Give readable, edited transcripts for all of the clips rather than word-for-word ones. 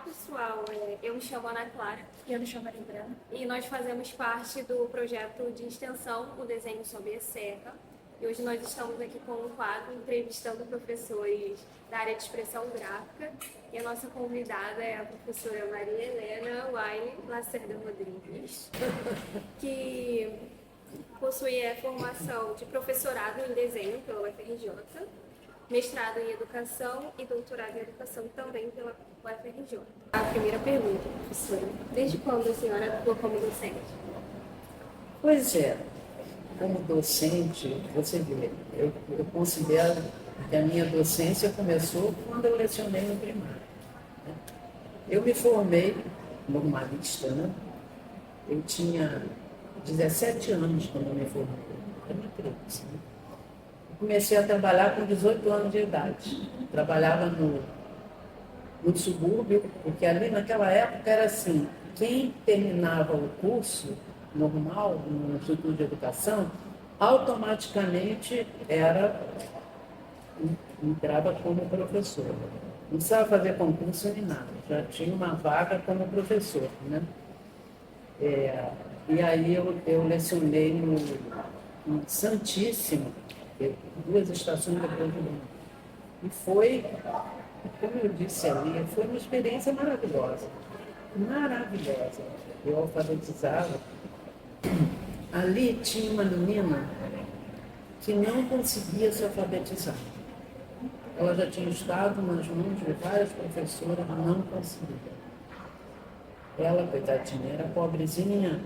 pessoal, eu me chamo Ana Clara E eu me chamo Maria Brana. e nós fazemos parte do projeto de extensão O Desenho Sob a Serra. E hoje nós estamos aqui com um quadro entrevistando professores da área de expressão gráfica. E a nossa convidada é a professora Maria Helena Waine Lacerda Rodrigues, que possui a formação de professorado em desenho pela UFRJ, mestrado em educação e doutorado em educação também pela UFRJ. A primeira pergunta, professora: desde quando a senhora atua como docente? Pois é, como docente, você vê, eu considero que a minha docência começou quando eu lecionei no primário. Né? Eu me formei normalista, né? Eu tinha 17 anos quando eu me formei, era uma criança. Né? Comecei a trabalhar com 18 anos de idade. Trabalhava no subúrbio, porque ali naquela época era assim, quem terminava o curso normal no Instituto de Educação, automaticamente entrava como professor. Não precisava fazer concurso nem nada, já tinha uma vaga como professor. Né? E aí eu lecionei no Santíssimo, duas estações depois de mim. E foi, como eu disse ali, foi uma experiência maravilhosa. Maravilhosa. Eu alfabetizava. Ali tinha uma menina que não conseguia se alfabetizar. Ela já tinha estado nas mãos de várias professoras, mas não conseguia. Ela, coitadinha, era pobrezinha,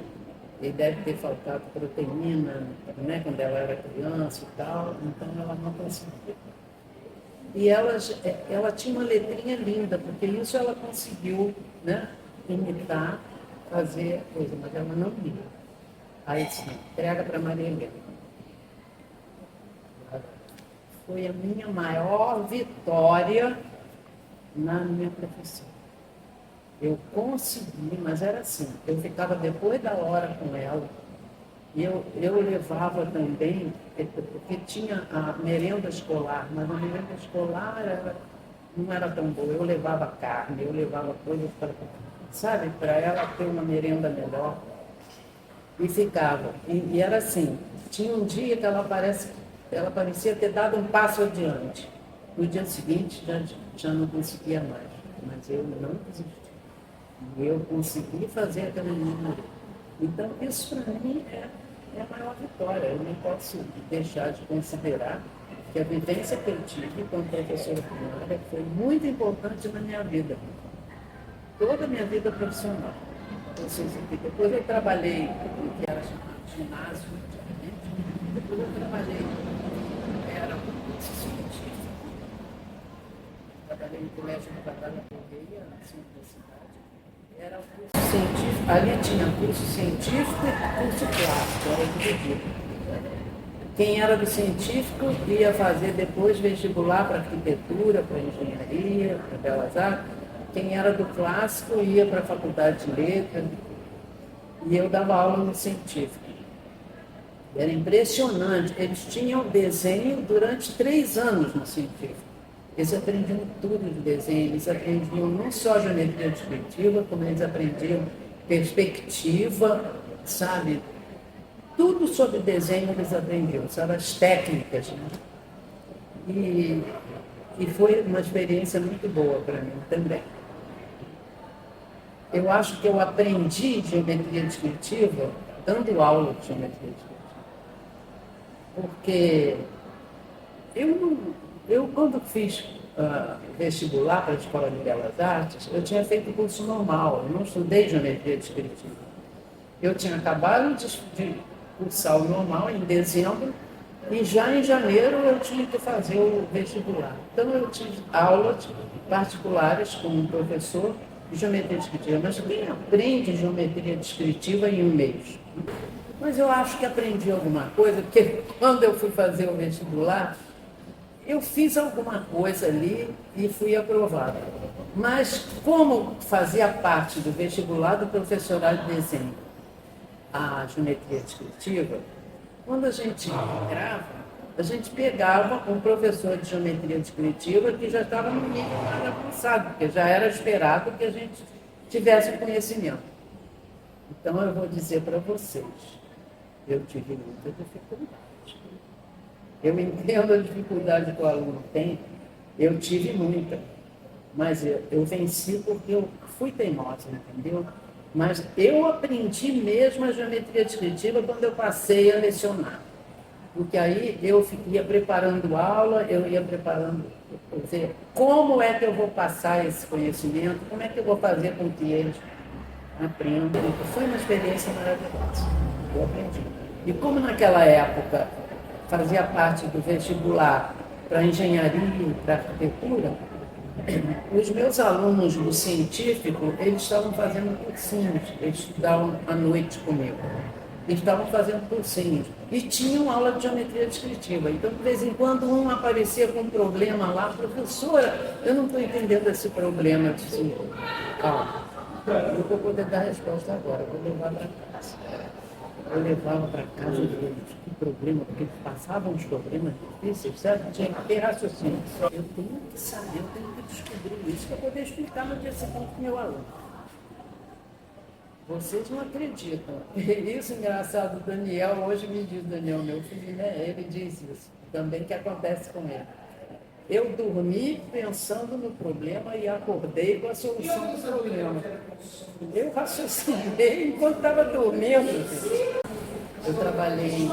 e deve ter faltado proteína, né, quando ela era criança e tal, então ela não conseguia. E ela tinha uma letrinha linda, porque isso ela conseguiu, né, imitar, fazer coisa, mas ela não lia. Aí sim, entrega para Maria Helena. Foi a minha maior vitória na minha profissão. Eu consegui, mas era assim, eu ficava depois da hora com ela, e eu levava também, porque tinha a merenda escolar, mas a merenda escolar não era tão boa. Eu levava carne, eu levava coisas para ela ter uma merenda melhor. E ficava. E era assim, tinha um dia que ela parecia ter dado um passo adiante. No dia seguinte já não conseguia mais, mas eu não desisti. E eu consegui fazer aquela menina. Então, isso para mim é a maior vitória. Eu não posso deixar de considerar que a vivência que eu tive como professora primária foi muito importante na minha vida. Toda a minha vida profissional. Depois eu trabalhei no que era chamado ginásio, depois eu trabalhei, era um curso científico. Trabalhei no Colégio do Batalha Correia, no centro da cidade. Era um curso científico, ali tinha curso científico e curso clássico, era dividido. Quem era do científico ia fazer depois vestibular para arquitetura, para engenharia, para belas artes. Quem era do clássico ia para a faculdade de letras. E eu dava aula no científico. Era impressionante. Eles tinham desenho durante 3 anos no científico. Eles aprendiam tudo de desenho, eles aprendiam não só geometria descritiva, como eles aprendiam perspectiva, sabe? Tudo sobre desenho eles aprendiam, sabe? As técnicas. Né? E foi uma experiência muito boa para mim também. Eu acho que eu aprendi geometria descritiva dando aula de geometria descritiva. Porque eu quando fiz vestibular para a Escola de Belas Artes, eu tinha feito curso normal, eu não estudei geometria descritiva. Eu tinha acabado de cursar o normal em dezembro, e já em janeiro eu tinha que fazer o vestibular. Então eu tive aulas particulares com um professor de geometria descritiva. Mas quem aprende geometria descritiva em um mês? Mas eu acho que aprendi alguma coisa, porque quando eu fui fazer o vestibular, eu fiz alguma coisa ali e fui aprovada. Mas como fazia parte do vestibular do professorado de desenho, a geometria descritiva, quando a gente grava, a gente pegava um professor de geometria descritiva que já estava no nível mais avançado, porque já era esperado que a gente tivesse conhecimento. Então, eu vou dizer para vocês, eu tive muita dificuldade. Eu entendo a dificuldade que o aluno tem, eu tive muita, mas eu venci porque eu fui teimosa, entendeu? Mas eu aprendi mesmo a geometria descritiva quando eu passei a lecionar. Porque aí eu ia preparando aula, eu ia preparando, quer dizer, como é que eu vou passar esse conhecimento, como é que eu vou fazer com que eles aprendam. Foi uma experiência maravilhosa, eu aprendi. E como naquela época fazia parte do vestibular para engenharia e para arquitetura, os meus alunos do científico, eles estavam fazendo cursinhos, eles estudavam à noite comigo. Eles estavam fazendo cursinhos e tinham aula de geometria descritiva. Então, de vez em quando, um aparecia com um problema lá, professora, eu não estou entendendo esse problema. Eu disse, calma, eu vou poder dar a resposta agora, eu vou levar para casa. Eu levava para casa deles, que problema, porque eles passavam os problemas difíceis, certo? Tinha que ter raciocínio. Eu tenho que saber, eu tenho que descobrir isso para poder explicar no dia seguinte para o meu aluno. Vocês não acreditam. Isso é engraçado, o Daniel, hoje me diz, Daniel, meu filho, né? Ele diz isso, também que acontece com ele. Eu dormi pensando no problema e acordei com a solução do problema. Eu raciocinei enquanto estava dormindo. Eu trabalhei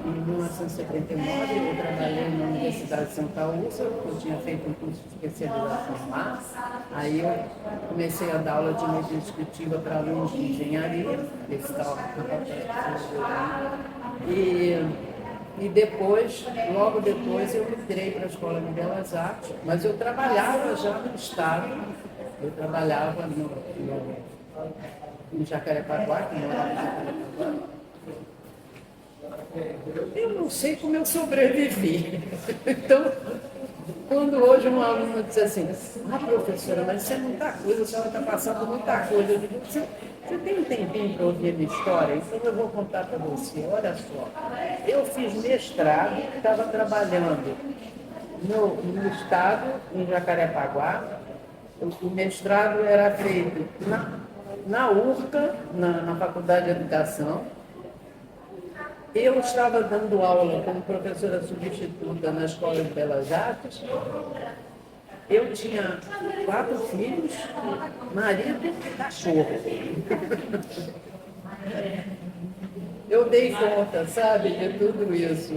em 1979, eu trabalhei na Universidade de Santa Úrsula, eu tinha feito um curso de especialização lá. Aí eu comecei a dar aula de geometria descritiva para alunos de engenharia, esse tal, e depois, logo depois, eu entrei para a Escola de Belas Artes, mas eu trabalhava já no Estado, eu trabalhava no Jacarepaguá, que morava em Jacarepaguá. Eu não sei como eu sobrevivi. Então, quando hoje um aluno diz assim, professora, mas isso é muita coisa, a senhora está passando muita coisa. Eu digo, você tem um tempinho para ouvir a minha história? Então eu vou contar para você. Olha só, eu fiz mestrado, estava trabalhando no estado, em Jacarepaguá. O mestrado era feito na URCA, na Faculdade de Educação. Eu estava dando aula como professora substituta na Escola de Belas Artes. Eu tinha 4 filhos, marido e cachorro. Eu dei conta, sabe, de tudo isso.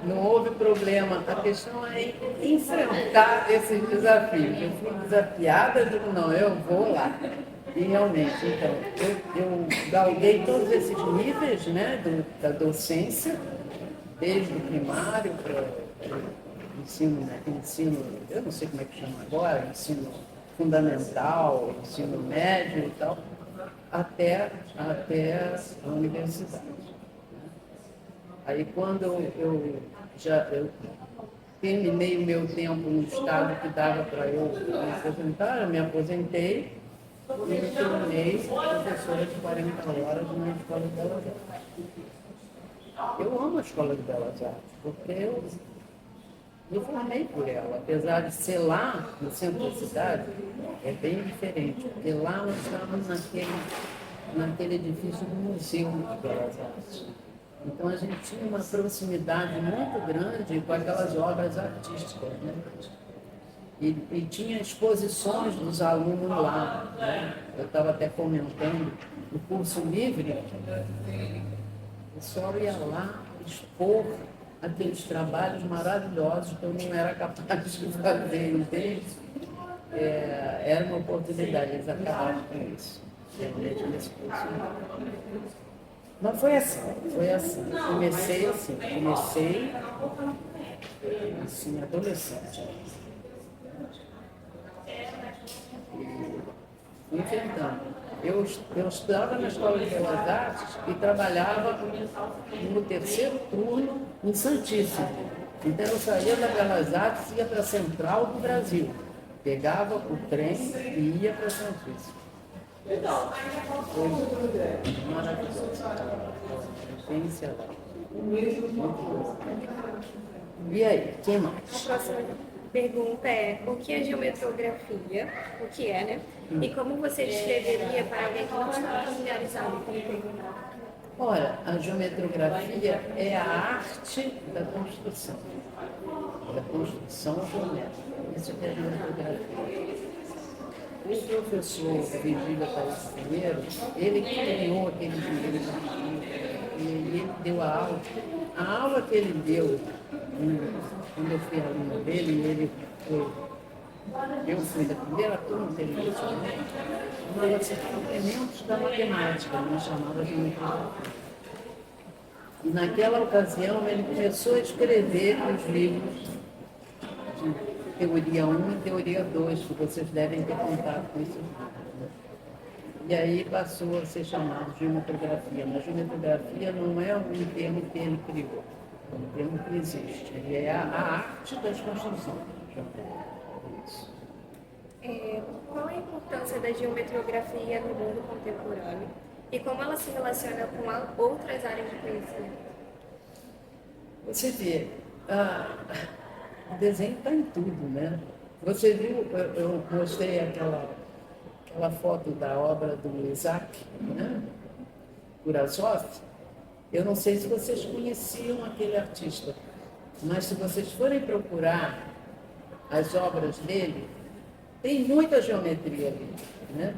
Não houve problema. A questão é enfrentar esses desafios. Eu fui desafiada, digo, não, eu vou lá. E realmente, então, eu galguei todos esses níveis, né, da docência, desde o primário para o ensino, eu não sei como é que chama agora, ensino fundamental, ensino médio e tal, até a universidade. Aí quando eu terminei o meu tempo no estado que dava para eu me aposentar, eu me aposentei, e me tornei professora de 40 horas na Escola de Belas Artes. Eu amo a Escola de Belas Artes, porque eu me formei por ela. Apesar de ser lá, no centro da cidade, é bem diferente, porque lá nós estamos naquele edifício do Museu de Belas Artes. Então a gente tinha uma proximidade muito grande com aquelas obras artísticas, né? E tinha exposições dos alunos lá, né? Eu estava até comentando o curso livre, o pessoal ia lá expor aqueles trabalhos maravilhosos que eu não era capaz de fazer, entende? Era uma oportunidade, eles acabaram com isso, realmente nesse curso. Mas foi assim. Comecei assim, adolescente. Enfrentando. Eu estudava na Escola de Belas Artes e trabalhava no terceiro turno em Santíssimo. Então eu saía da Belas Artes e ia para a Central do Brasil. Pegava o trem e ia para Santíssimo. Foi maravilhoso. Experiência lá. E aí, quem A mais? próxima pergunta é: o que é geometrografia? O que é, né? E como você descreveria para alguém que não está familiarizado com o tema? Olha, a geometrografia é a arte da construção geométrica. Isso é a geometrografia. O professor Virgílio Thaís Pinheiro, ele criou aquele livro e ele deu a aula. A aula que ele deu, quando eu fui aluna dele, eu fui da primeira turma que ele mencionou, chamava assim, Elementos da Matemática, ele chamava de geometria. E naquela ocasião ele começou a escrever os livros de teoria 1 e teoria 2, que vocês devem ter contato com isso. E aí passou a ser chamado de geometrografia. Mas geometrografia não é um termo que ele criou, é um termo que existe. Ele é a arte das construções. Isso. Qual a importância da geometrografia no mundo contemporâneo e como ela se relaciona com outras áreas de conhecimento? Você vê, o desenho está em tudo, né? Você viu, eu mostrei aquela foto da obra do Isaac, né? Kurazov. Eu não sei se vocês conheciam aquele artista, mas se vocês forem procurar as obras dele, tem muita geometria ali, né?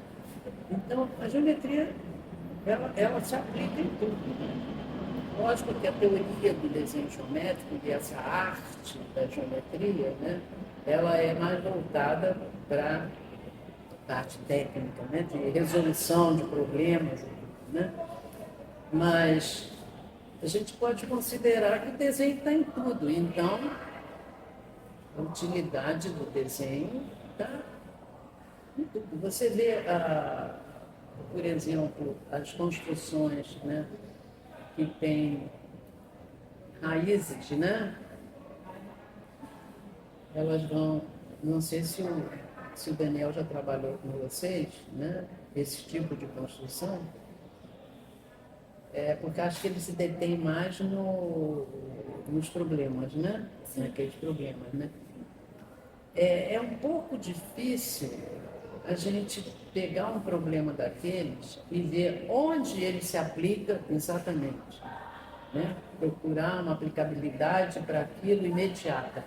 Então, a geometria, ela se aplica em tudo. Lógico que a teoria do desenho geométrico e essa arte da geometria, né, ela é mais voltada para a parte técnica, né, de resolução de problemas, né? Mas a gente pode considerar que o desenho está em tudo. Então, a utilidade do desenho está em tudo. Você vê, por exemplo, as construções, né, que têm raízes, né? Elas vão, não sei se o Daniel já trabalhou com vocês, né? Esse tipo de construção, porque acho que ele se detém mais nos problemas, né? Naqueles problemas, né? É um pouco difícil a gente pegar um problema daqueles e ver onde ele se aplica exatamente, né? Procurar uma aplicabilidade para aquilo imediata.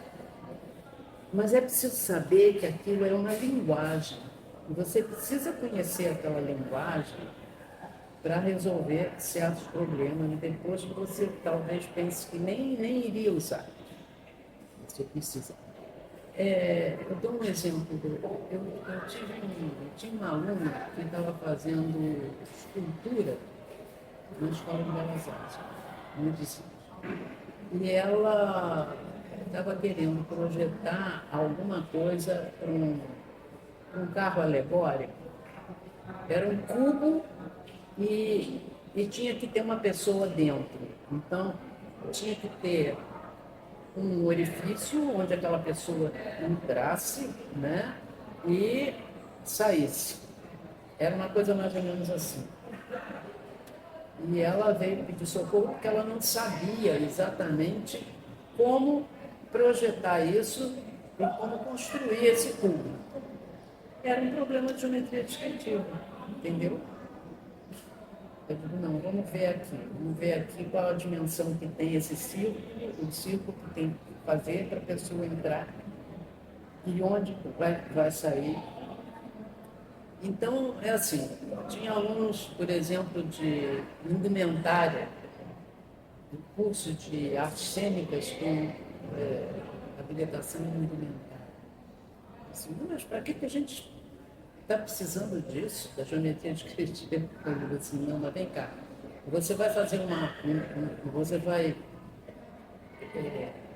Mas é preciso saber que aquilo é uma linguagem. E você precisa conhecer aquela linguagem para resolver certos problemas. E depois você talvez pense que nem iria usar. Você precisa. Eu dou um exemplo. Eu tinha uma aluna que estava fazendo escultura na Escola de Belas Artes, muitos anos. E ela estava querendo projetar alguma coisa para um carro alegórico. Era um cubo e tinha que ter uma pessoa dentro. Então, tinha que ter um orifício onde aquela pessoa entrasse, né, e saísse. Era uma coisa mais ou menos assim. E ela veio pedir socorro porque ela não sabia exatamente como projetar isso e como construir esse cubo. Era um problema de geometria descritiva, entendeu? Eu digo, não, vamos ver aqui qual a dimensão que tem esse círculo, o círculo que tem que fazer para a pessoa entrar e onde vai sair. Então, é assim, tinha alunos, por exemplo, de indumentária, do curso de artes cênicas com habilitação em indumentária. Assim, mas para que a gente está precisando disso, da geometria descritiva? Eu digo assim, não, mas vem cá, você vai fazer você vai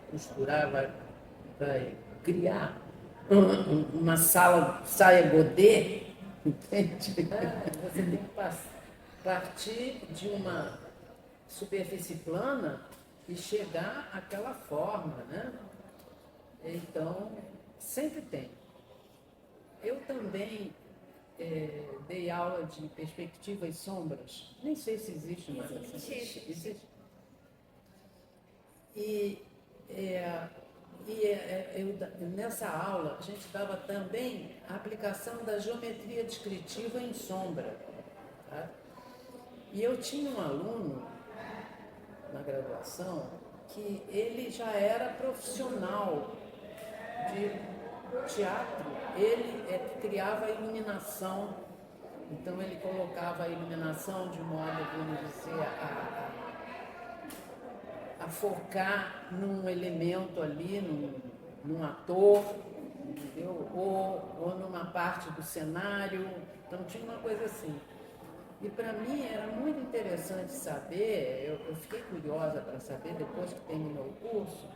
costurar, vai criar uma saia godê, entende? Você tem que partir de uma superfície plana e chegar àquela forma, né? Então, sempre tem. Eu também dei aula de perspectiva e sombras. Nem sei se existe mais. Existe. E, é, nessa aula a gente dava também a aplicação da geometria descritiva em sombra. Tá? E eu tinha um aluno na graduação que ele já era profissional de teatro, ele criava iluminação, então ele colocava a iluminação de modo, vamos dizer, a focar num elemento ali, num ator, entendeu? Ou numa parte do cenário, então tinha uma coisa assim. E para mim era muito interessante saber, eu fiquei curiosa para saber, depois que terminou o curso,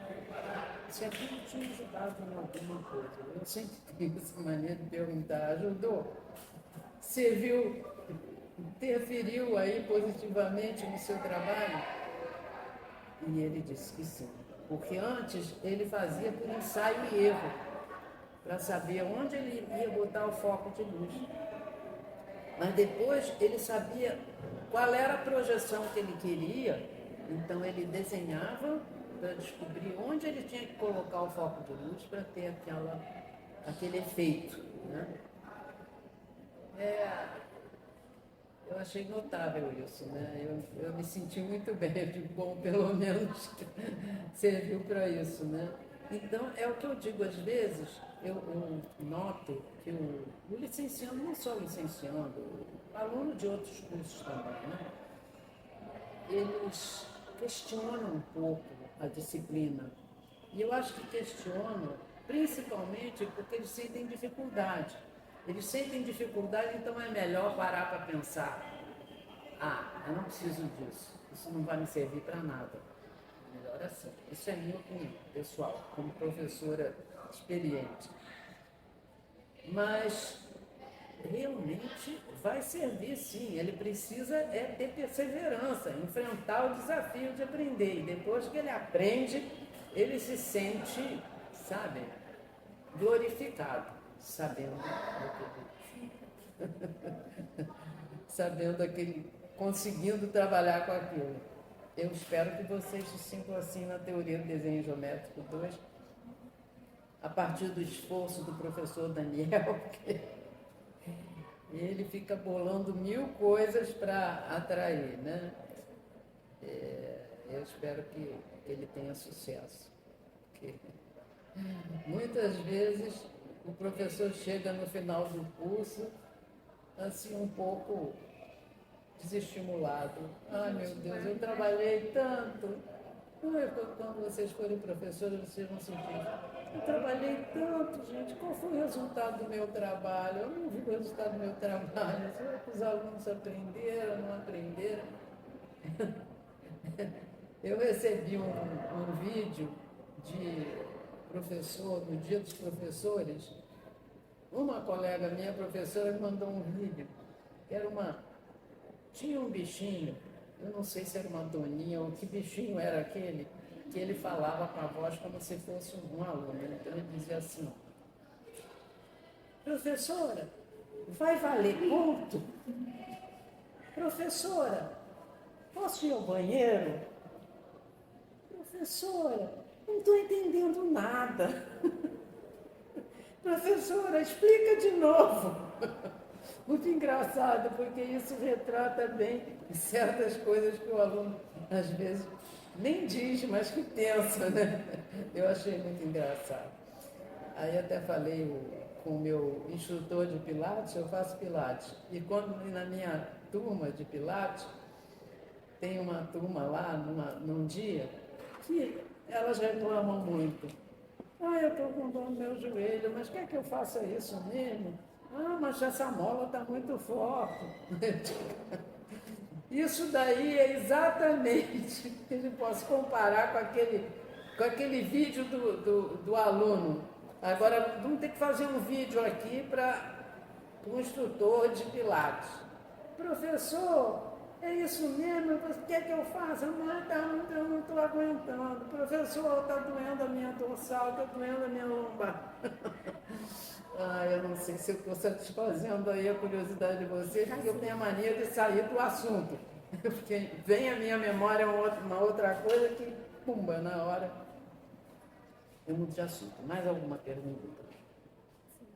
se aquilo tinha ajudado em alguma coisa. Eu sempre tenho essa mania de perguntar, ajudou? Serviu, interferiu aí positivamente no seu trabalho? E ele disse que sim, porque antes ele fazia por ensaio e erro, para saber onde ele ia botar o foco de luz. Mas depois ele sabia qual era a projeção que ele queria, então ele desenhava para descobrir onde ele tinha que colocar o foco de luz para ter aquele efeito. Né? Eu achei notável isso, né? Eu me senti muito bem, eu digo, bom, pelo menos serviu para isso, né? Então, é o que eu digo, às vezes, eu noto que o licenciando, não só o licenciando, o aluno de outros cursos também, né? Eles questionam um pouco a disciplina. E eu acho que questionam, principalmente porque eles sentem dificuldade. Eles sentem dificuldade, então é melhor parar para pensar. Ah, eu não preciso disso, isso não vai me servir para nada. Melhor assim. Isso é minha opinião, pessoal, como professora experiente. Mas realmente vai servir sim, ele precisa ter perseverança, enfrentar o desafio de aprender. E depois que ele aprende, ele se sente, sabe, glorificado, sabendo sabendo aquele, conseguindo trabalhar com aquilo. Eu espero que vocês se sintam assim na teoria do desenho geométrico 2, a partir do esforço do professor Daniel, porque ele fica bolando 1000 coisas para atrair, né? Eu espero que ele tenha sucesso. Porque muitas vezes o professor chega no final do curso assim um pouco desestimulado. Ai, meu Deus, eu trabalhei tanto. Quando vocês forem professores, vocês vão sentir. Eu trabalhei tanto, gente. Qual foi o resultado do meu trabalho? Eu não vi o resultado do meu trabalho. Será que os alunos aprenderam, não aprenderam? Eu recebi um vídeo de professor, no Dia dos Professores. Uma colega minha, professora, me mandou um vídeo. Tinha um bichinho, eu não sei se era uma doninha ou que bichinho era aquele, que ele falava com a voz como se fosse um aluno. Então ele dizia assim: professora, vai valer ponto? Professora, posso ir ao banheiro? Professora, não estou entendendo nada. Professora, explica de novo. Muito engraçado, porque isso retrata bem certas coisas que o aluno, às vezes, nem diz, mas que pensa, né? Eu achei muito engraçado. Aí até falei com o meu instrutor de Pilates, eu faço Pilates. E quando na minha turma de Pilates, tem uma turma lá, num dia, que elas reclamam muito. Ah, eu estou com dor no meu joelho, mas quer que eu faça isso mesmo? Ah, mas essa mola está muito forte. Isso daí é exatamente, eu posso comparar com aquele vídeo do aluno. Agora, vamos ter que fazer um vídeo aqui para um instrutor de Pilates. Professor, é isso mesmo? Você quer que eu faça? Não, tá, eu não estou aguentando. Professor, está doendo a minha dorsal, está doendo a minha lombar. Eu não sei se eu estou satisfazendo aí a curiosidade de vocês, porque eu tenho a mania de sair do assunto. Porque vem à minha memória uma outra coisa que pumba, na hora. Eu mudo de assunto. Mais alguma pergunta? Sim.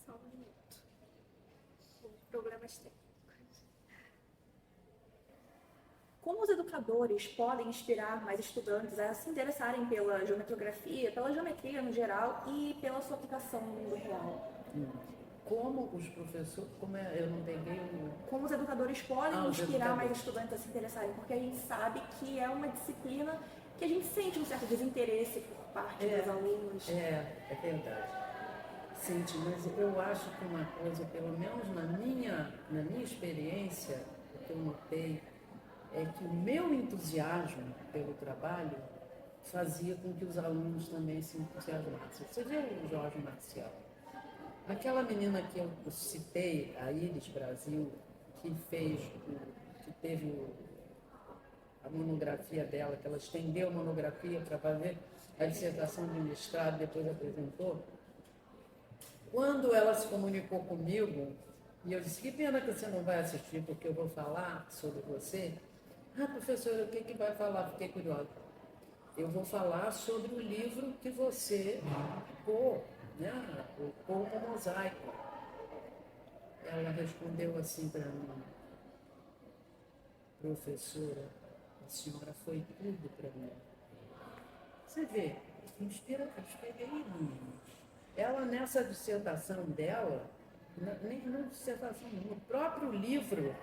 Só um minuto. Os problemas técnicos. Como os educadores podem inspirar mais estudantes a se interessarem pela geometrografia, pela geometria no geral e pela sua aplicação no mundo real? Como os professores, eu não peguei o... Como os educadores podem os inspirar mais educadores. estudantes a se interessarem? Porque a gente sabe que é uma disciplina que a gente sente um certo desinteresse por parte dos alunos. É verdade. Sente, mas eu acho que uma coisa, pelo menos na minha experiência, o que eu notei é que o meu entusiasmo pelo trabalho fazia com que os alunos também se entusiasmassem. Você viu o Jorge Marcial? Aquela menina que eu citei, a Iris Brasil, que teve a monografia dela, que ela estendeu a monografia para fazer a dissertação de mestrado, depois apresentou. Quando ela se comunicou comigo, e eu disse, que pena que você não vai assistir, porque eu vou falar sobre você. Ah, professora, o que vai falar? Fiquei curiosa. Eu vou falar sobre o livro que você publicou, né? O Como Mosaico. Ela respondeu assim para mim, professora, a senhora foi tudo para mim. Você vê, inspirei em mim. Ela, nessa dissertação dela, nem na dissertação, no próprio livro,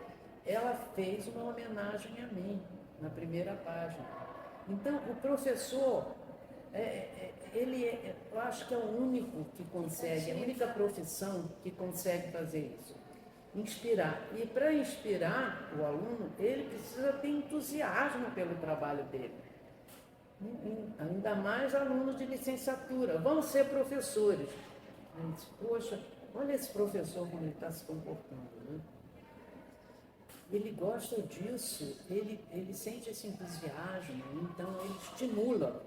ela fez uma homenagem a mim, na primeira página. Então, o professor, eu acho que é o único que consegue, a única profissão que consegue fazer isso. Inspirar. E para inspirar o aluno, ele precisa ter entusiasmo pelo trabalho dele. Ainda mais alunos de licenciatura, vão ser professores. Eu disse, poxa, olha esse professor como ele está se comportando, né? Ele gosta disso, ele sente esse entusiasmo, então ele estimula.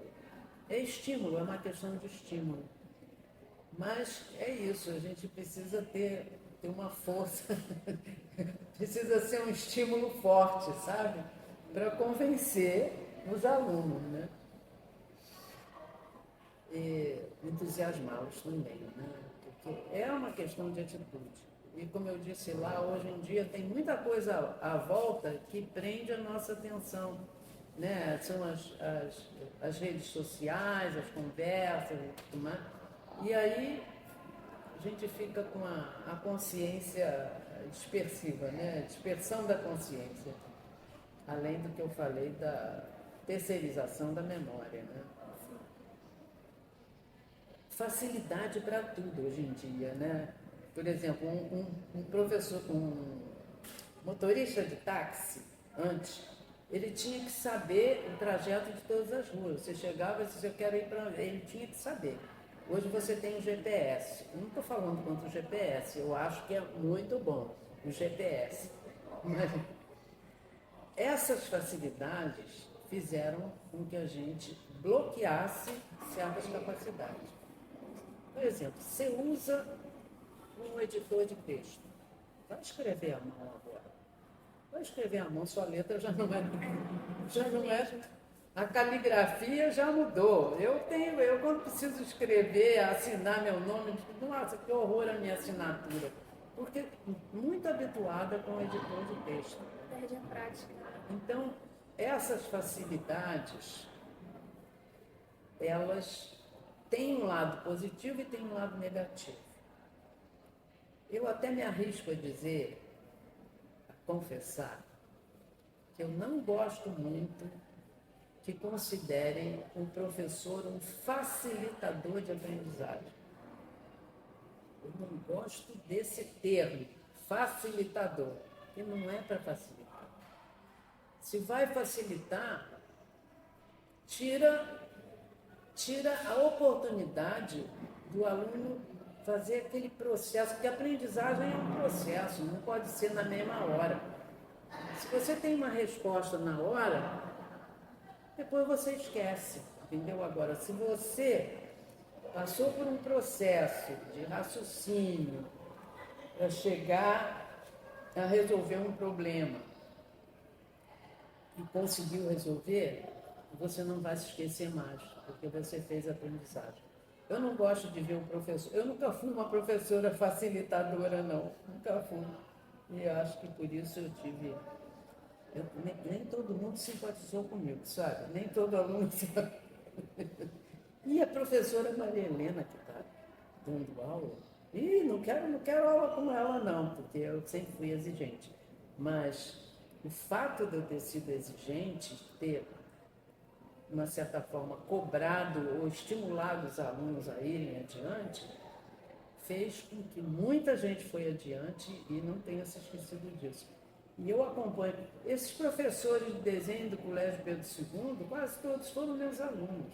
É estímulo, é uma questão de estímulo. Mas é isso, a gente precisa ter uma força, precisa ser um estímulo forte, sabe? Para convencer os alunos, né? E entusiasmá-los também, né? Porque é uma questão de atitude. E como eu disse lá, hoje em dia tem muita coisa à volta que prende a nossa atenção, né? São as redes sociais, as conversas e tudo mais. E aí a gente fica com a consciência dispersiva, né? Dispersão da consciência. Além do que eu falei da terceirização da memória, né? Facilidade para tudo hoje em dia, né? Por exemplo, um professor, um motorista de táxi, antes, ele tinha que saber o trajeto de todas as ruas. Você chegava e disse, eu quero ir para... Ele tinha que saber. Hoje você tem o GPS. Eu não estou falando contra o GPS, eu acho que é muito bom o GPS. Mas essas facilidades fizeram com que a gente bloqueasse certas capacidades. Por exemplo, você usa um editor de texto. Vai escrever à mão agora. Vai escrever à mão, sua letra já não é. A caligrafia já mudou. Eu quando preciso escrever, assinar meu nome, nossa, que horror a minha assinatura. Porque muito habituada com o editor de texto. Perde a prática. Então, essas facilidades, elas têm um lado positivo e têm um lado negativo. Eu até me arrisco a dizer, a confessar, que eu não gosto muito que considerem um professor um facilitador de aprendizagem. Eu não gosto desse termo, facilitador, que não é para facilitar. Se vai facilitar, tira a oportunidade do aluno fazer aquele processo, porque a aprendizagem é um processo, não pode ser na mesma hora. Se você tem uma resposta na hora, depois você esquece, entendeu? Agora, se você passou por um processo de raciocínio para chegar a resolver um problema e conseguiu resolver, você não vai se esquecer mais, porque você fez a aprendizagem. Eu não gosto de ver o professor. Eu nunca fui uma professora facilitadora, não. Nunca fui. E eu acho que por isso eu tive. Nem todo mundo simpatizou comigo, sabe? Nem todo aluno. E a professora Maria Helena, que está dando aula, não quero aula com ela, não, porque eu sempre fui exigente. Mas o fato de eu ter sido exigente, ter de uma certa forma, cobrado ou estimulado os alunos a irem adiante, fez com que muita gente foi adiante e não tenha se esquecido disso. E eu acompanho. Esses professores de desenho do Colégio Pedro II, quase todos foram meus alunos.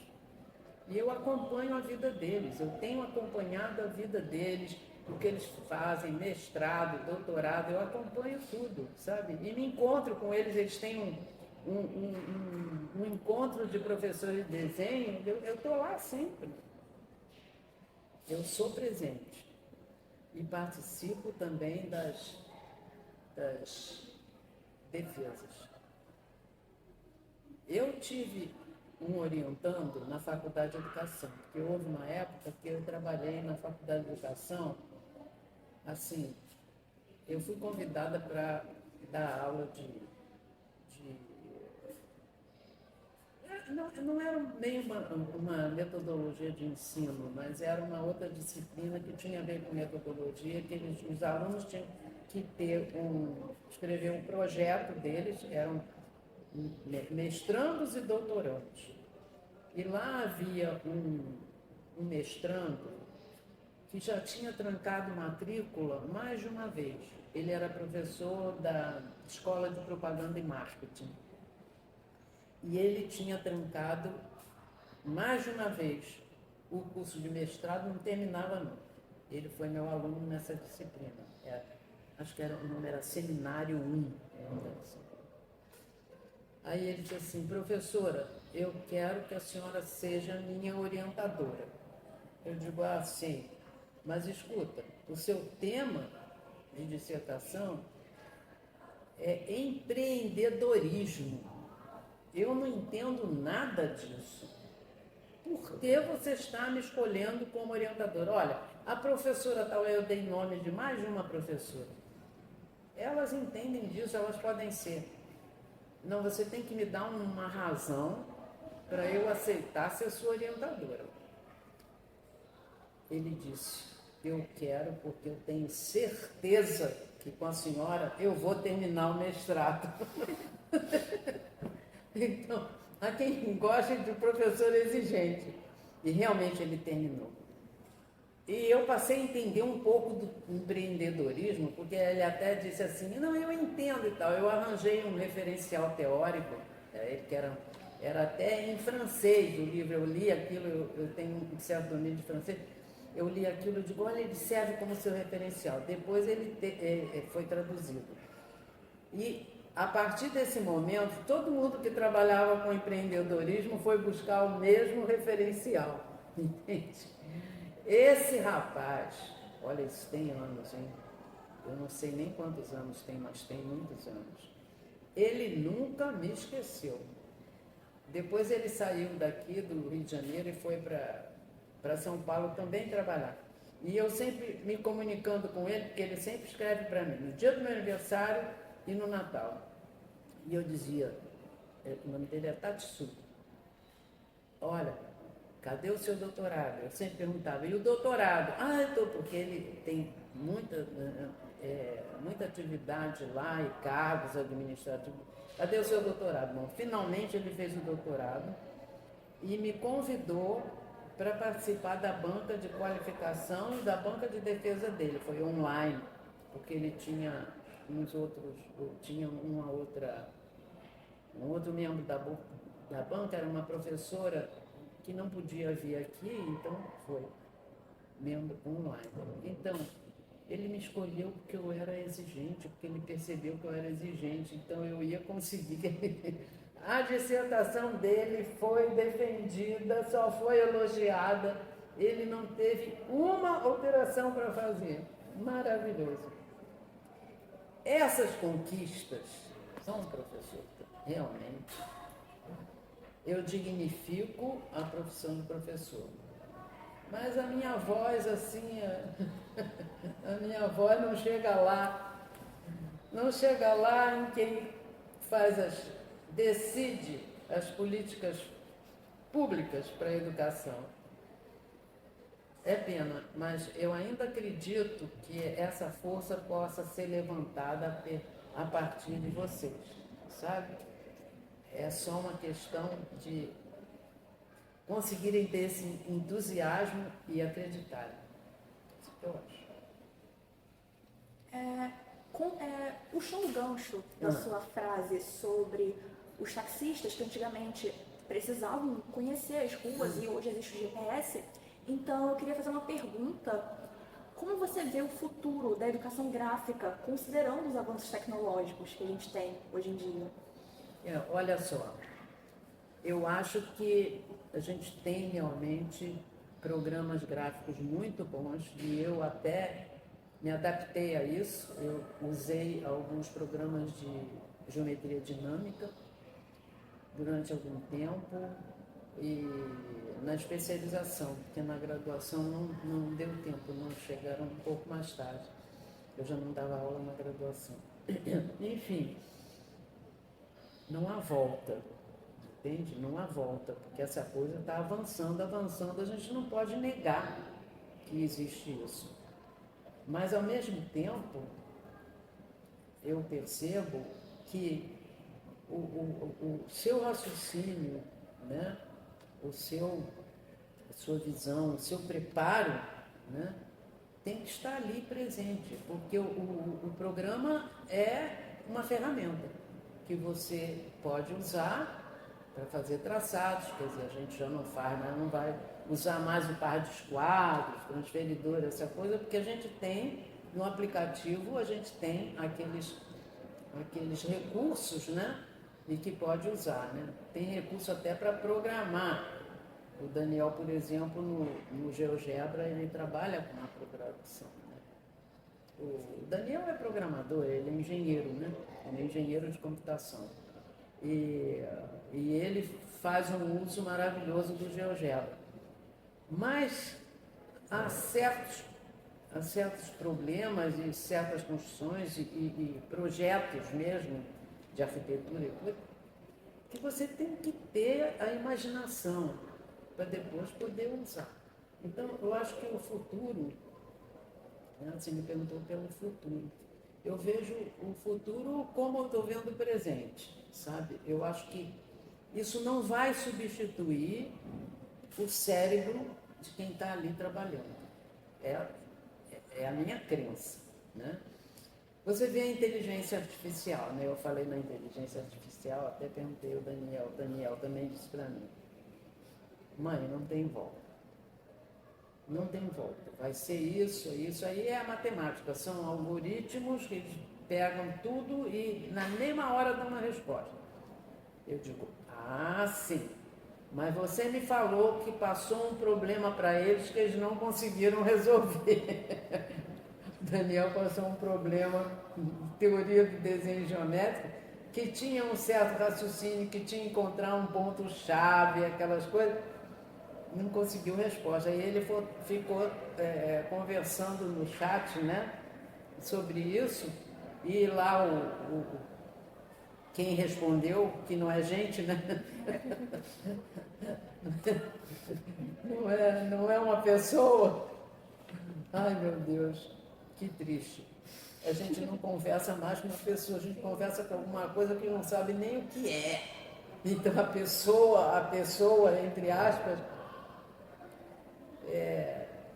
E eu acompanho a vida deles, eu tenho acompanhado a vida deles, o que eles fazem, mestrado, doutorado, eu acompanho tudo, sabe? E me encontro com eles, eles têm um encontro de professores de desenho, eu estou lá sempre. Eu sou presente e participo também das defesas. Eu tive um orientando na Faculdade de Educação, porque houve uma época que eu trabalhei na Faculdade de Educação, assim, eu fui convidada para dar aula não era nem uma metodologia de ensino, mas era uma outra disciplina que tinha a ver com metodologia, que os alunos tinham que escrever um projeto deles, eram mestrandos e doutorandos. E lá havia um mestrando que já tinha trancado matrícula mais de uma vez. Ele era professor da Escola de Propaganda e Marketing. E ele tinha trancado mais de uma vez o curso de mestrado, não terminava não. Ele foi meu aluno nessa disciplina. Acho que o nome era Seminário 1. Aí ele disse assim, professora, eu quero que a senhora seja minha orientadora. Eu digo, sim, mas escuta, o seu tema de dissertação é empreendedorismo. Eu não entendo nada disso. Por que você está me escolhendo como orientadora? Olha, a professora tal, eu dei nome de mais de uma professora. Elas entendem disso, elas podem ser. Não, você tem que me dar uma razão para eu aceitar ser sua orientadora. Ele disse, eu quero porque eu tenho certeza que com a senhora eu vou terminar o mestrado. Então, há quem gosta de professor exigente. E realmente ele terminou. E eu passei a entender um pouco do empreendedorismo, porque ele até disse assim, não, eu entendo e tal. Eu arranjei um referencial teórico, que era até em francês o livro, eu li aquilo, eu tenho um certo domínio de francês, eu li aquilo e digo, olha, ele serve como seu referencial. Depois ele foi traduzido. E a partir desse momento, todo mundo que trabalhava com empreendedorismo foi buscar o mesmo referencial, entende? Esse rapaz, olha, isso tem anos, hein? Eu não sei nem quantos anos tem, mas tem muitos anos. Ele nunca me esqueceu. Depois ele saiu daqui do Rio de Janeiro e foi para São Paulo também trabalhar. E eu sempre me comunicando com ele, porque ele sempre escreve para mim, no dia do meu aniversário e no Natal. E eu dizia, o nome dele é Tatsu, olha, cadê o seu doutorado? Eu sempre perguntava, e o doutorado? Porque ele tem muita atividade lá e cargos administrativos. Cadê o seu doutorado? Bom, finalmente ele fez o doutorado e me convidou para participar da banca de qualificação e da banca de defesa dele. Foi online, porque ele tinha um outro membro da banca, era uma professora que não podia vir aqui, então foi membro online. Então, ele me escolheu porque eu era exigente, porque ele percebeu que eu era exigente, então eu ia conseguir. A dissertação dele foi defendida, só foi elogiada, ele não teve uma alteração para fazer. Maravilhoso. Essas conquistas são, professor, realmente, eu dignifico a profissão de professor. Mas a minha voz, assim, a minha voz não chega lá em quem decide as políticas públicas para a educação. É pena, mas eu ainda acredito que essa força possa ser levantada a partir de vocês, sabe? É só uma questão de conseguirem ter esse entusiasmo e acreditarem. Isso que eu acho. Puxando o gancho da sua frase sobre os taxistas que antigamente precisavam conhecer as ruas e hoje existe o GPS, então eu queria fazer uma pergunta. Como você vê o futuro da educação gráfica, considerando os avanços tecnológicos que a gente tem hoje em dia? Olha só, eu acho que a gente tem realmente programas gráficos muito bons e eu até me adaptei a isso. Eu usei alguns programas de geometria dinâmica durante algum tempo e na especialização, porque na graduação não deu tempo, não chegaram um pouco mais tarde. Eu já não dava aula na graduação. Enfim, não há volta, entende? Não há volta, porque essa coisa está avançando, a gente não pode negar que existe isso. Mas, ao mesmo tempo, eu percebo que o seu raciocínio, né? a sua visão, o seu preparo, né? Tem que estar ali presente, porque o programa é uma ferramenta que você pode usar para fazer traçados, quer dizer, a gente já não faz, mas não vai usar mais o par de esquadros, transferidor, essa coisa, porque a gente tem, no aplicativo, a gente tem aqueles recursos, né? E que pode usar, né? Tem recurso até para programar. O Daniel, por exemplo, no GeoGebra, ele trabalha com a programação. Né? O Daniel é programador, ele é engenheiro, né? Ele é engenheiro de computação. E ele faz um uso maravilhoso do GeoGebra. Mas há certos problemas e certas construções e projetos mesmo de arquitetura que você tem que ter a imaginação para depois poder usar. Então, eu acho que o futuro, né, você me perguntou pelo futuro, eu vejo o futuro como eu estou vendo o presente, sabe? Eu acho que isso não vai substituir o cérebro de quem está ali trabalhando. É a minha crença, né? Você vê a inteligência artificial, né? Eu falei na inteligência artificial, até perguntei ao Daniel, o Daniel também disse para mim, mãe, não tem volta. Não tem volta. Vai ser isso. Aí é a matemática. São algoritmos que eles pegam tudo e na mesma hora dão uma resposta. Eu digo, sim. Mas você me falou que passou um problema para eles que eles não conseguiram resolver. Daniel passou um problema de teoria do desenho geométrico que tinha um certo raciocínio, que tinha que encontrar um ponto-chave, aquelas coisas. Não conseguiu resposta. Aí ele ficou conversando no chat, né, sobre isso, e lá quem respondeu, que não é gente, né? Não é uma pessoa. Ai, meu Deus, que triste. A gente não conversa mais com uma pessoa, a gente conversa com alguma coisa que não sabe nem o que é. Então a pessoa, entre aspas,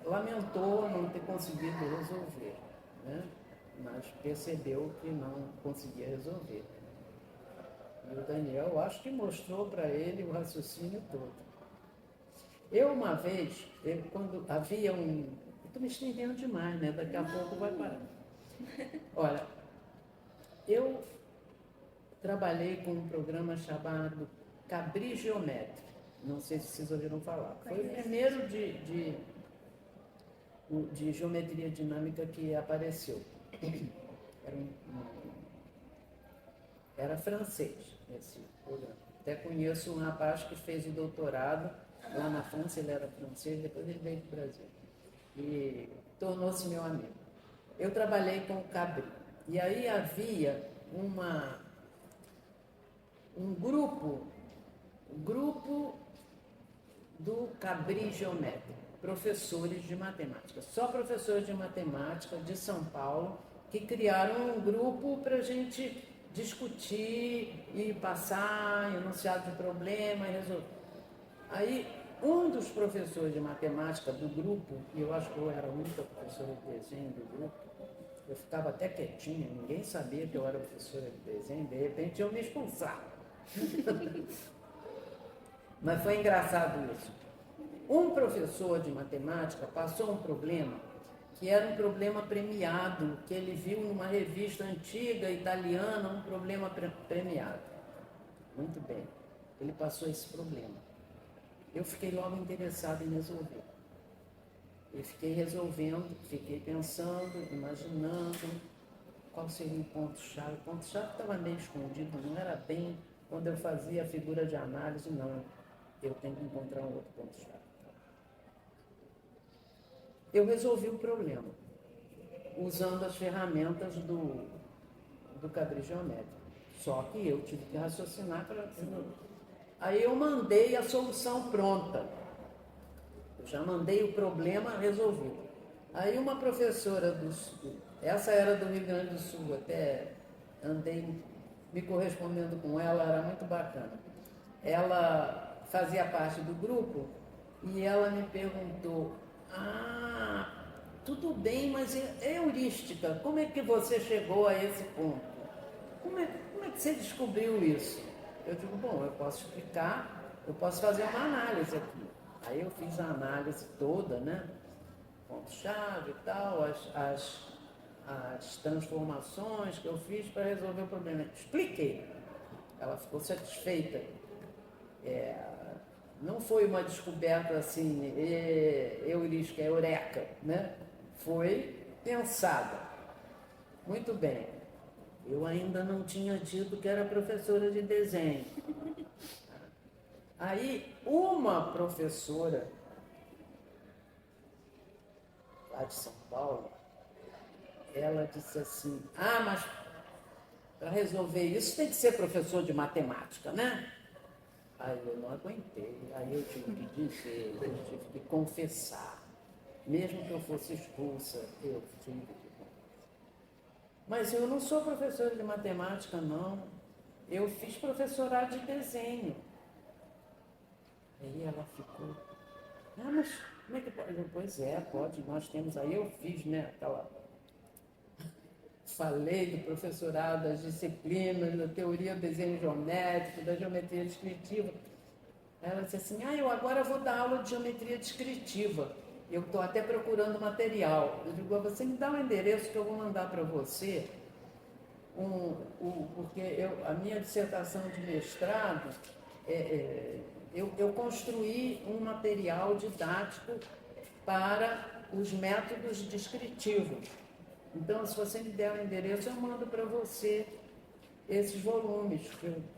lamentou não ter conseguido resolver, né? Mas percebeu que não conseguia resolver. E o Daniel, eu acho que mostrou para ele o raciocínio todo. Eu, uma vez, quando havia eu estou me estendendo demais, né? Daqui a pouco vai parar. Olha, eu trabalhei com um programa chamado Cabri Geométrico. Não sei se vocês ouviram falar. Foi o primeiro de geometria dinâmica que apareceu. Era francês esse programa. Até conheço um rapaz que fez o doutorado lá na França, ele era francês, depois ele veio para o Brasil. E tornou-se meu amigo. Eu trabalhei com o Cabri. E aí havia um grupo do Cabri Geométrico, professores de matemática, só professores de matemática de São Paulo, que criaram um grupo para a gente discutir e passar enunciado de problema e resolver. Aí, um dos professores de matemática do grupo, e eu acho que eu era a única professora de desenho do grupo, eu ficava até quietinha, ninguém sabia que eu era professora de desenho, de repente eu me expulsava. Mas foi engraçado isso. Um professor de matemática passou um problema que era um problema premiado, que ele viu numa revista antiga italiana, um problema premiado. Muito bem, ele passou esse problema. Eu fiquei logo interessado em resolver. E fiquei resolvendo, fiquei pensando, imaginando qual seria o ponto-chave. O ponto-chave estava meio escondido, não era bem quando eu fazia a figura de análise, não. Eu tenho que encontrar um outro ponto-chave. Eu resolvi o problema, usando as ferramentas do Cabri Geométrico. Só que eu tive que raciocinar para resolver. Aí eu mandei a solução pronta. Eu já mandei o problema resolvido. Aí uma professora essa era do Rio Grande do Sul, até andei me correspondendo com ela, era muito bacana. Ela fazia parte do grupo e ela me perguntou: tudo bem, mas é heurística, como é que você chegou a esse ponto? Como é que você descobriu isso? Eu digo, bom, eu posso explicar, eu posso fazer uma análise aqui. Aí eu fiz a análise toda, né? Ponto-chave e tal, as transformações que eu fiz para resolver o problema. Expliquei. Ela ficou satisfeita. Não foi uma descoberta assim, heurística, eureka, né? Foi pensada. Muito bem. Eu ainda não tinha dito que era professora de desenho. Aí, uma professora lá de São Paulo, ela disse assim: mas para resolver isso tem que ser professor de matemática, né? Aí eu não aguentei, aí eu tive que dizer, eu tive que confessar. Mesmo que eu fosse expulsa, eu tive que confessar. Mas eu não sou professora de matemática, não. Eu fiz professorado de desenho. Aí ela ficou: mas como é que pode? Pois é, pode, nós temos aí, eu fiz, né, falei do professorado, das disciplinas, da teoria do desenho geométrico, da geometria descritiva. Ela disse assim: eu agora vou dar aula de geometria descritiva. Eu estou até procurando material. Eu digo: você me dá um endereço que eu vou mandar para você, porque a minha dissertação de mestrado, eu construí um material didático para os métodos descritivos. Então, se você me der o endereço, eu mando para você esses volumes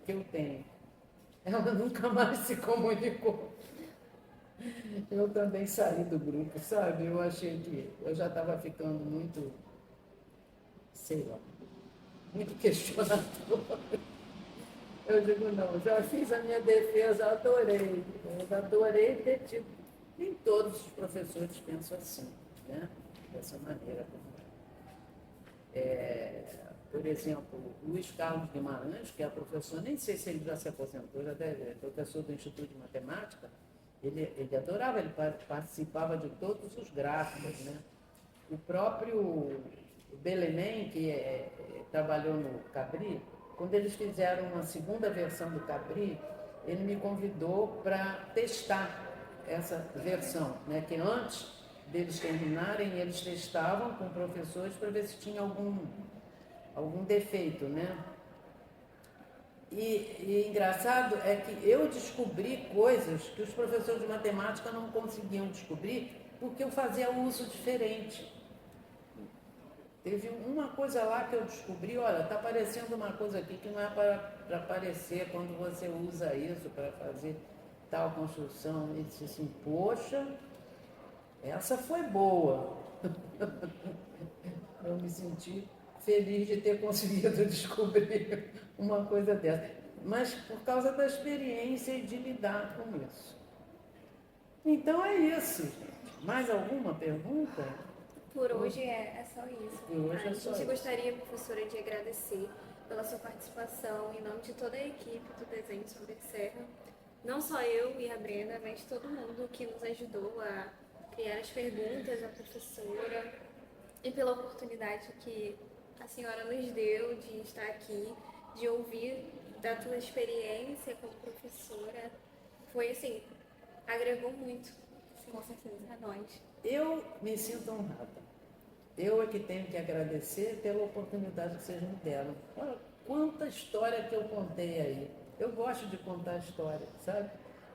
que eu tenho. Ela nunca mais se comunicou. Eu também saí do grupo, sabe? Eu achei que eu já estava ficando muito, sei lá, muito questionador. Eu digo: não, já fiz a minha defesa, adorei. Eu adorei ter tido. Nem todos os professores pensam assim, né? Dessa maneira. Por exemplo, Luiz Carlos Guimarães, que é professor, nem sei se ele já se aposentou, já é professor do Instituto de Matemática, ele adorava, ele participava de todos os gráficos, né? O próprio Belenem, que trabalhou no Cabri, quando eles fizeram uma segunda versão do Cabri, ele me convidou para testar essa versão, né? Que antes deles terminarem, eles testavam com professores para ver se tinha algum defeito, né? E engraçado é que eu descobri coisas que os professores de matemática não conseguiam descobrir porque eu fazia uso diferente. Teve uma coisa lá que eu descobri, olha, está aparecendo uma coisa aqui que não é para aparecer quando você usa isso para fazer tal construção. Ele disse assim, poxa, essa foi boa. Eu me senti feliz de ter conseguido descobrir uma coisa dessa. Mas por causa da experiência e de lidar com isso. Então é isso, gente. Mais alguma pergunta? Por hoje é só isso. Por hoje é A só gente isso. gostaria, professora, de agradecer pela sua participação em nome de toda a equipe do Desenho sobre Serra. Não só eu e a Brenda, mas todo mundo que nos ajudou a criar as perguntas à professora e pela oportunidade que a senhora nos deu de estar aqui, de ouvir da tua experiência como professora. Foi assim, agregou muito, assim, Com certeza. a nós. Eu me sinto honrada. Eu é que tenho que agradecer pela oportunidade que vocês me deram. Olha, quanta história que eu contei aí. Eu gosto de contar história, sabe?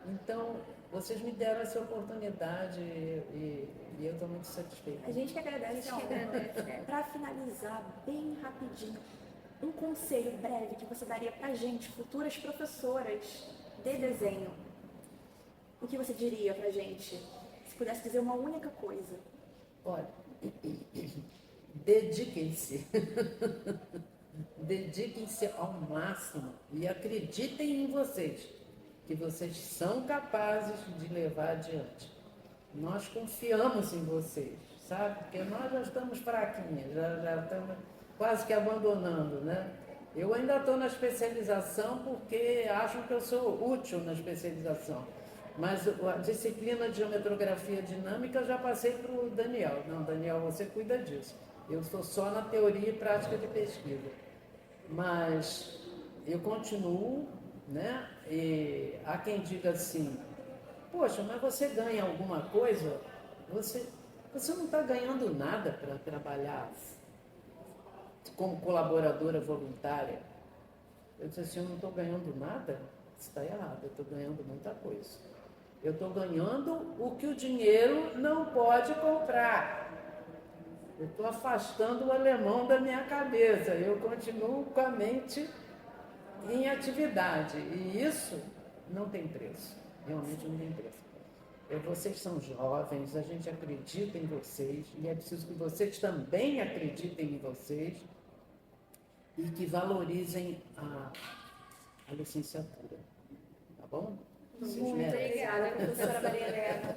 Então, vocês me deram essa oportunidade e eu estou muito satisfeita. A gente que agradece. A gente que agradece. Para finalizar, bem rapidinho, um conselho breve que você daria para gente, futuras professoras de desenho. O que você diria para gente? Se pudesse dizer uma única coisa. Olha, dediquem-se. Dediquem-se ao máximo e acreditem em vocês, que vocês são capazes de levar adiante. Nós confiamos em vocês, sabe? Porque nós já estamos fraquinhas, já estamos quase que abandonando, né? Eu ainda estou na especialização porque acham que eu sou útil na especialização. Mas a disciplina de geometrografia dinâmica eu já passei para o Daniel. Não, Daniel, você cuida disso. Eu estou só na teoria e prática de pesquisa. Mas eu continuo, né? E há quem diga assim, poxa, mas você ganha alguma coisa? Você não está ganhando nada para trabalhar como colaboradora voluntária. Eu disse assim, eu não estou ganhando nada? Isso está errado, eu estou ganhando muita coisa. Eu estou ganhando o que o dinheiro não pode comprar. Eu estou afastando o alemão da minha cabeça. Eu continuo com a mente em atividade. E isso não tem preço. Realmente não tem preço. Vocês são jovens, a gente acredita em vocês. E é preciso que vocês também acreditem em vocês. E que valorizem a licenciatura. Tá bom? Vocês Muito merecem. obrigada, professora Maria Helena.